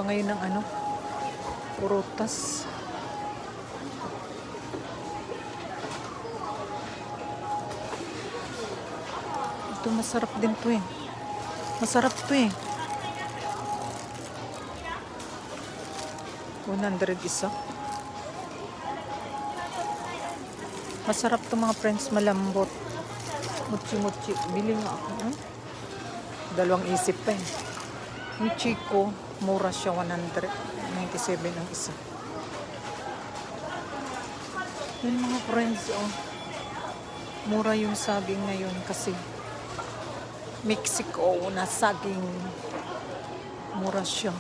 Mura ngayon ng ano, prutas. Ito masarap din to eh. Masarap to eh. 100 isa. Masarap to mga friends, malambot. Mochi-mochi. Bili nga ako. Dalawang isip pa eh. Yung Chico, mura siya, 197 ang isa. Yun mga friends, oh. Mura yung saging ngayon kasi Mexico na saging. Mura siya.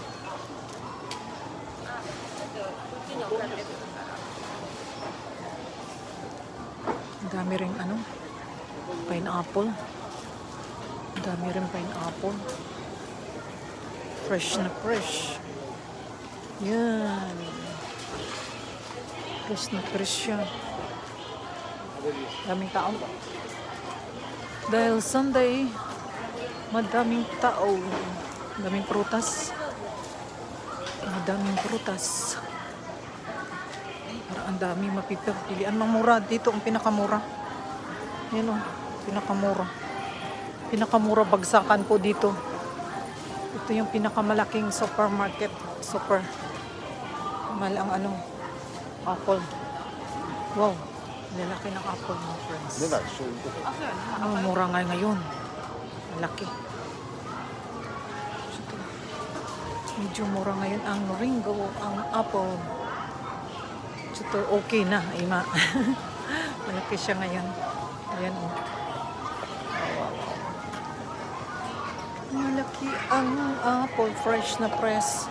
Ang dami rin ano, pineapple. Ang dami rin pineapple. Fresh na fresh. Yan. Fresh na fresh siya. Daming tao. Dahil Sunday, madaming tao. Daming prutas. Madaming prutas. Parang ang dami mapipilian. Ang mura dito, ang pinakamura. Yan o, pinakamura. Pinakamura bagsakan po dito. Ito yung pinakamalaking supermarket. Super. Malang ano, apple. Wow, lalaki ng apple mga friends. Mura nga ngayon. Malaki. Medyo mura ngayon ang ringo, ang apple. Ito okay na, ima. Malaki siya ngayon. Ayan o. Malaki ang apple, fresh na press.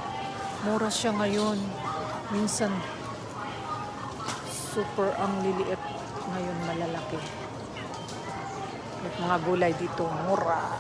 Mura siya ngayon. Minsan, super ang liliit. Ngayon malalaki. At mga gulay dito, mura.